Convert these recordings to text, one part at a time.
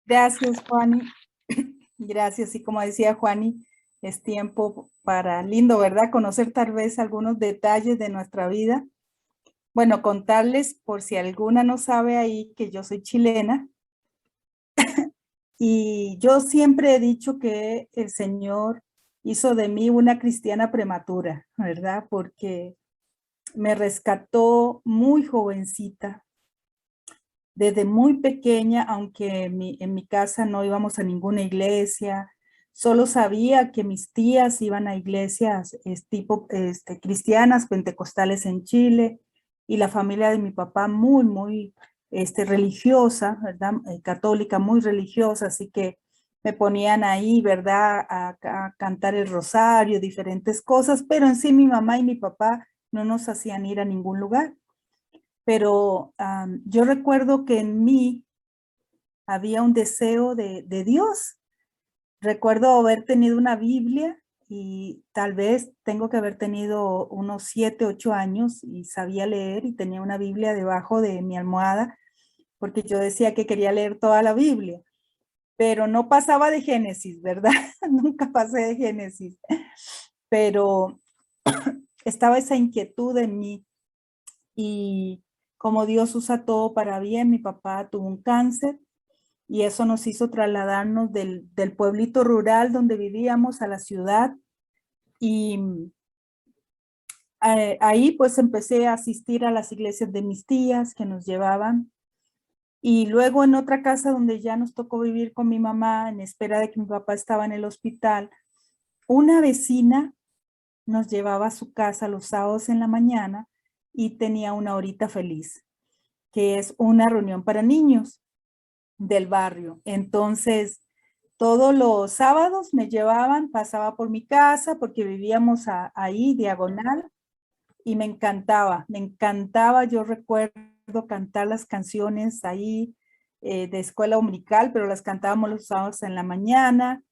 Gracias, Juani. Gracias. Y como decía Juani, es tiempo para, lindo, ¿verdad? Conocer tal vez algunos detalles de nuestra vida. Bueno, contarles por si alguna no sabe ahí que yo soy chilena y yo siempre he dicho que el Señor hizo de mí una cristiana prematura, ¿verdad? Porque me rescató muy jovencita, desde muy pequeña, aunque en mi casa no íbamos a ninguna iglesia, solo sabía que mis tías iban a iglesias tipo cristianas, pentecostales en Chile, y la familia de mi papá muy religiosa, ¿verdad? Católica, muy religiosa, así que me ponían ahí, ¿verdad? A cantar el rosario, diferentes cosas, pero en sí mi mamá y mi papá no nos hacían ir a ningún lugar. Pero yo recuerdo que en mí había un deseo de Dios. Recuerdo haber tenido una Biblia y tal vez tengo que haber tenido unos 7, 8 años y sabía leer y tenía una Biblia debajo de mi almohada porque yo decía que quería leer toda la Biblia, pero no pasaba de Génesis, ¿verdad? Nunca pasé de Génesis, pero estaba esa inquietud en mí y como Dios usa todo para bien, mi papá tuvo un cáncer y eso nos hizo trasladarnos del pueblito rural donde vivíamos a la ciudad y ahí pues empecé a asistir a las iglesias de mis tías que nos llevaban y luego en otra casa donde ya nos tocó vivir con mi mamá en espera de que mi papá estaba en el hospital, una vecina nos llevaba a su casa los sábados en la mañana y tenía una horita feliz, que es una reunión para niños del barrio. Entonces, todos los sábados me llevaban, pasaba por mi casa porque vivíamos ahí, diagonal, y me encantaba, yo recuerdo cantar las canciones ahí de escuela dominical, pero las cantábamos los sábados en la mañana.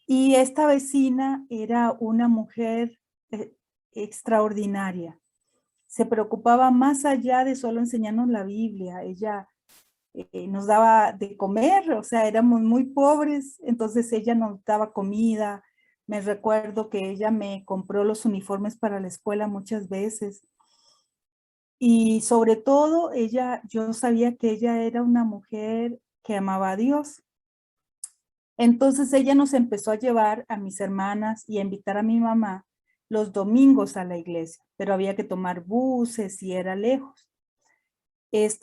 Y esta vecina era una mujer eh, extraordinaria. Se preocupaba más allá de solo enseñarnos la Biblia. Ella nos daba de comer, o sea, éramos muy pobres, entonces ella nos daba comida. Me recuerdo que ella me compró los uniformes para la escuela muchas veces. Y sobre todo, yo sabía que ella era una mujer que amaba a Dios. Entonces ella nos empezó a llevar a mis hermanas y a invitar a mi mamá los domingos a la iglesia, pero había que tomar buses y era lejos.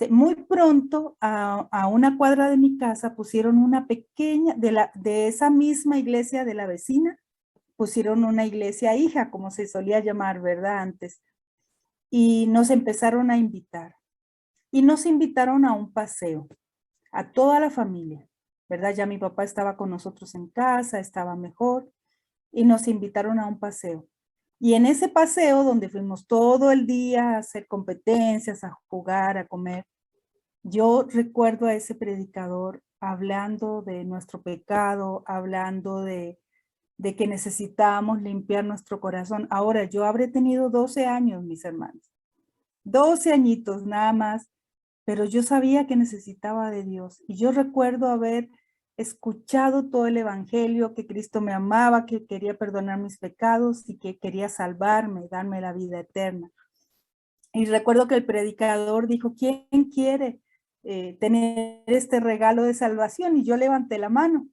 Muy pronto a una cuadra de mi casa pusieron una pequeña, de esa misma iglesia de la vecina, pusieron una iglesia hija, como se solía llamar, ¿verdad? Antes. Y nos empezaron a invitar. Y nos invitaron a un paseo, a toda la familia, ¿verdad? Ya mi papá estaba con nosotros en casa, estaba mejor, y nos invitaron a un paseo. Y en ese paseo, donde fuimos todo el día a hacer competencias, a jugar, a comer, yo recuerdo a ese predicador hablando de nuestro pecado, hablando de que necesitábamos limpiar nuestro corazón. Ahora, yo habré tenido 12 años, mis hermanos, 12 añitos nada más, pero yo sabía que necesitaba de Dios. Y yo recuerdo haber escuchado todo el evangelio, que Cristo me amaba, que quería perdonar mis pecados y que quería salvarme, darme la vida eterna. Y recuerdo que el predicador dijo, ¿quién quiere tener este regalo de salvación? Y yo levanté la mano.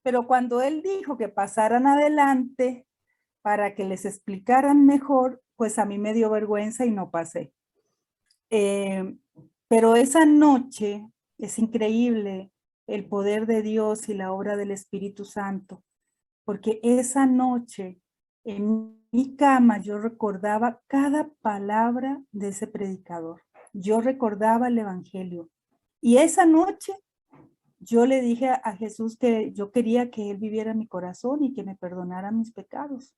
Pero cuando él dijo que pasaran adelante para que les explicaran mejor, pues a mí me dio vergüenza y no pasé. Eh, pero esa noche es increíble el poder de Dios y la obra del Espíritu Santo, porque esa noche en mi cama yo recordaba cada palabra de ese predicador. Yo recordaba el Evangelio. Y esa noche yo le dije a Jesús que yo quería que Él viviera en mi corazón y que me perdonara mis pecados.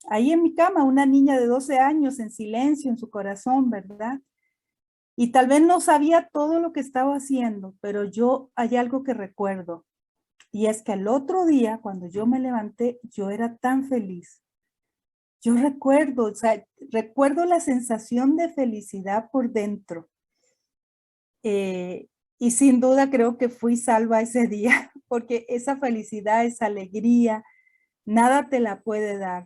Ahí en mi cama, una niña de 12 años en silencio en su corazón, ¿verdad? Y tal vez no sabía todo lo que estaba haciendo, pero yo hay algo que recuerdo. Y es que el otro día, cuando yo me levanté, yo era tan feliz. Yo recuerdo, o sea, recuerdo la sensación de felicidad por dentro. Y sin duda creo que fui salva ese día, porque esa felicidad, esa alegría, nada te la puede dar.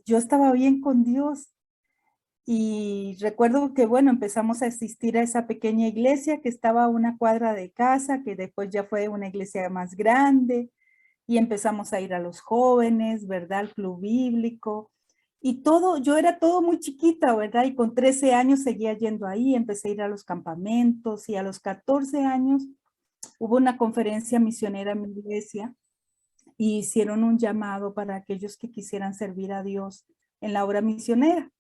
Yo estaba bien con Dios y recuerdo que, bueno, empezamos a asistir a esa pequeña iglesia que estaba a una cuadra de casa, que después ya fue una iglesia más grande, y empezamos a ir a los jóvenes, ¿verdad? Al club bíblico. Y todo, yo era todo muy chiquita, ¿verdad? Y con 13 años seguía yendo ahí, empecé a ir a los campamentos y a los 14 años hubo una conferencia misionera en mi iglesia y hicieron un llamado para aquellos que quisieran servir a Dios en la obra misionera.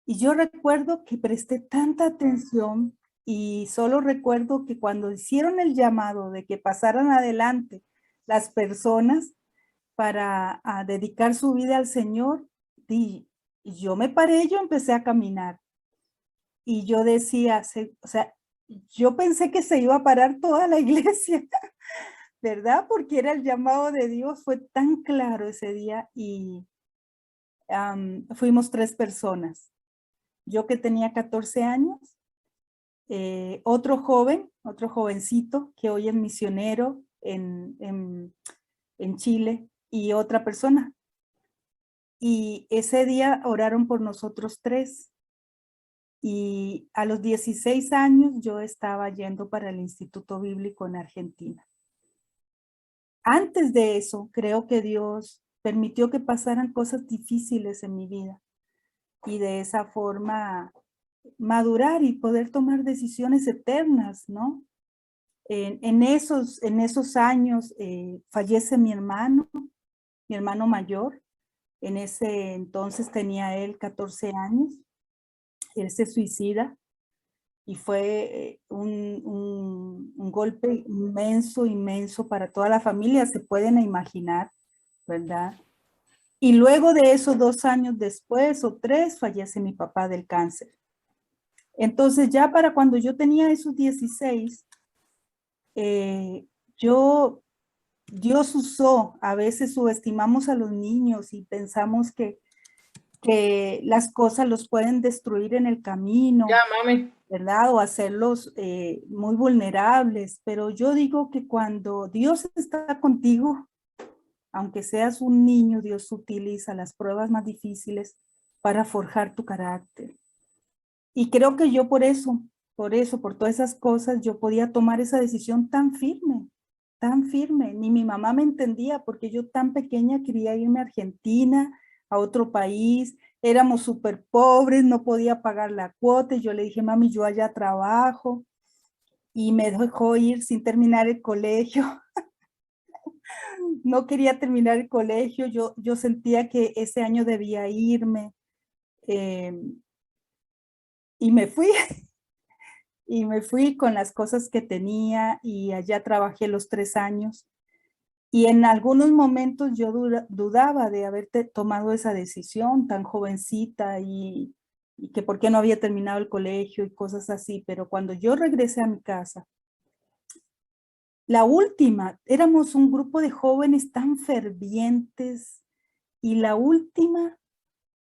Y yo recuerdo que presté tanta atención y solo recuerdo que cuando hicieron el llamado de que pasaran adelante las personas para dedicar su vida al Señor, y yo me paré, yo empecé a caminar y yo decía, o sea, yo pensé que se iba a parar toda la iglesia, ¿verdad? Porque era el llamado de Dios, fue tan claro ese día y fuimos 3 personas. Yo que tenía 14 años, otro joven, otro jovencito que hoy es misionero en Chile y otra persona. Y ese día oraron por nosotros 3. Y a los 16 años yo estaba yendo para el Instituto Bíblico en Argentina. Antes de eso, creo que Dios permitió que pasaran cosas difíciles en mi vida y de esa forma madurar y poder tomar decisiones eternas, ¿no? En esos años fallece mi hermano mayor. En ese entonces tenía él 14 años. Él se suicida y fue un golpe inmenso, inmenso para toda la familia, se pueden imaginar, ¿verdad? Y luego de eso, 2 años después o 3, fallece mi papá del cáncer. Entonces ya para cuando yo tenía esos 16, yo, Dios usó, a veces subestimamos a los niños y pensamos que las cosas los pueden destruir en el camino, Ya, mami. ¿verdad? O hacerlos muy vulnerables, pero yo digo que cuando Dios está contigo, aunque seas un niño, Dios utiliza las pruebas más difíciles para forjar tu carácter. Y creo que yo por todas esas cosas, yo podía tomar esa decisión tan firme, tan firme. Ni mi mamá me entendía porque yo tan pequeña quería irme a Argentina, a otro país. Éramos súper pobres, no podía pagar la cuota. Y yo le dije, mami, yo allá trabajo. Y me dejó ir sin terminar el colegio. No quería terminar el colegio. Yo sentía que ese año debía irme. Eh, y me fui. Y me fui con las cosas que tenía y allá trabajé los 3 años. Y en algunos momentos yo dudaba de haberte tomado esa decisión tan jovencita y que por qué no había terminado el colegio y cosas así. Pero cuando yo regresé a mi casa, la última, éramos un grupo de jóvenes tan fervientes y la última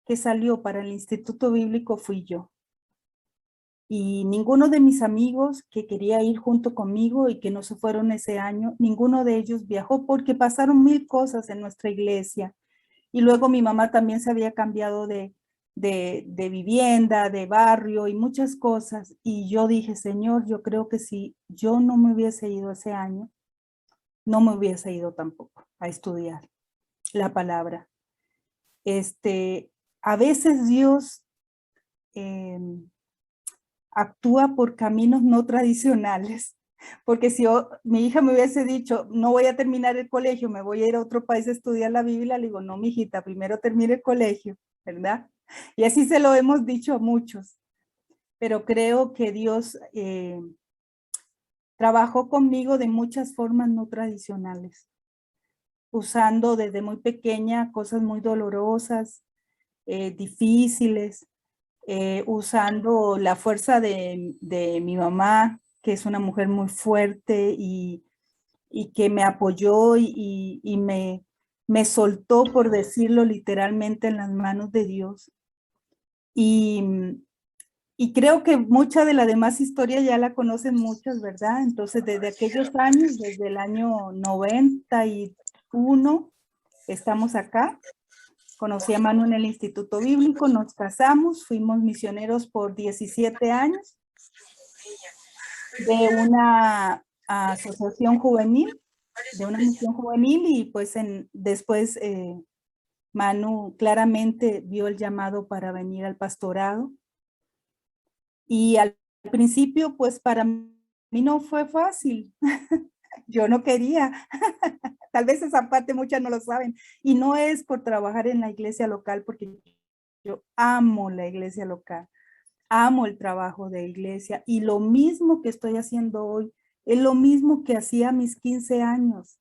que salió para el Instituto Bíblico fui yo. Y ninguno de mis amigos que quería ir junto conmigo y que no se fueron ese año, ninguno de ellos viajó porque pasaron 1000 cosas en nuestra iglesia. Y luego mi mamá también se había cambiado de vivienda, de barrio y muchas cosas. Y yo dije, Señor, yo creo que si yo no me hubiese ido ese año, no me hubiese ido tampoco a estudiar la palabra. A veces Dios actúa por caminos no tradicionales, porque si mi hija me hubiese dicho, no voy a terminar el colegio, me voy a ir a otro país a estudiar la Biblia, le digo, no, mi hijita, primero termine el colegio, ¿verdad? Y así se lo hemos dicho a muchos, pero creo que Dios trabajó conmigo de muchas formas no tradicionales, usando desde muy pequeña cosas muy dolorosas, difíciles, usando la fuerza de mi mamá, que es una mujer muy fuerte y que me apoyó y me soltó, por decirlo literalmente, en las manos de Dios. Y Y creo que mucha de la demás historia ya la conocen muchas, ¿verdad? Entonces, desde aquellos años, desde el año 91, estamos acá. Conocí a Manu en el Instituto Bíblico, nos casamos, fuimos misioneros por 17 años de una asociación juvenil, de una misión juvenil, y pues después Manu claramente vio el llamado para venir al pastorado. Y al principio, pues para mí no fue fácil. Yo no quería. Tal vez esa parte muchas no lo saben. Y no es por trabajar en la iglesia local, porque yo amo la iglesia local, amo el trabajo de iglesia, y lo mismo que estoy haciendo hoy es lo mismo que hacía a mis 15 años,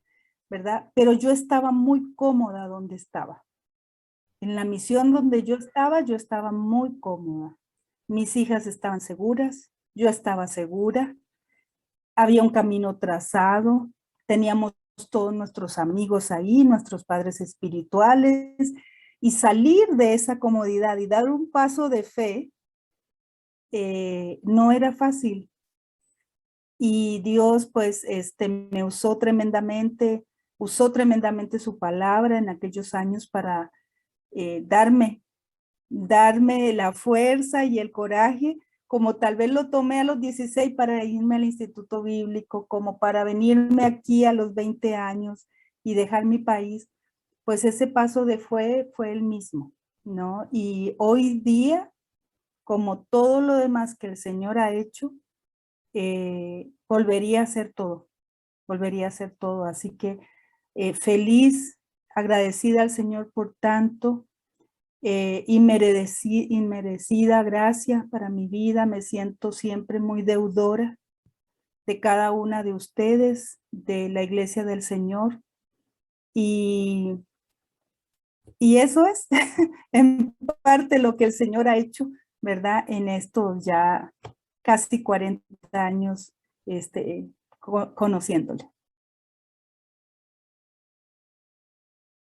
¿verdad? Pero yo estaba muy cómoda donde estaba. En la misión donde yo estaba muy cómoda. Mis hijas estaban seguras, yo estaba segura, había un camino trazado, teníamos todos nuestros amigos ahí, nuestros padres espirituales, y salir de esa comodidad y dar un paso de fe no era fácil. Y Dios pues me usó tremendamente su palabra en aquellos años para darme la fuerza y el coraje, como tal vez lo tomé a los 16 para irme al Instituto Bíblico, como para venirme aquí a los 20 años y dejar mi país, pues ese paso de fue el mismo, ¿no? Y hoy día, como todo lo demás que el Señor ha hecho, volvería a hacer todo, Así que feliz, agradecida al Señor por tanto, inmerecida gracia para mi vida. Me siento siempre muy deudora de cada una de ustedes, de la Iglesia del Señor. Y eso es en parte lo que el Señor ha hecho, ¿verdad? En estos ya casi 40 años conociéndole.